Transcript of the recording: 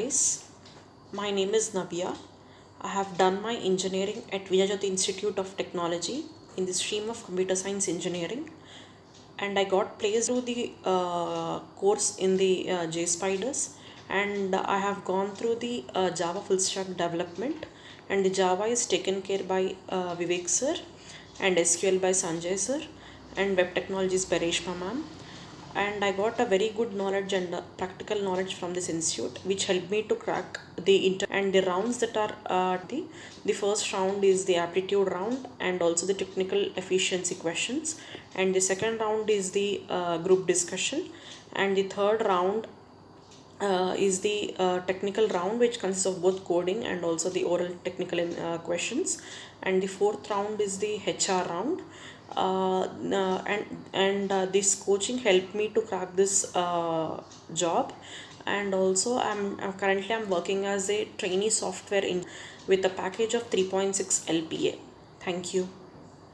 guys, my name is Navya. I have done my engineering at Punjagutta Institute of Technology in the stream of computer science engineering, and I got placed through the course in the JSpiders, and I have gone through the Java full stack development, and the Java is taken care by Vivek sir, and SQL by Sanjay sir, and web technologies by Reshma ma'am. And I got a very good knowledge and practical knowledge from this institute, which helped me to crack and the rounds that are the first round is the aptitude round and also the technical efficiency questions, and the second round is the group discussion, and the third round is the technical round, which consists of both coding and also the oral technical questions, and the fourth round is the HR round. This coaching helped me to crack this job, and also I'm working as a trainee software in with a package of 3.6 LPA. Thank you.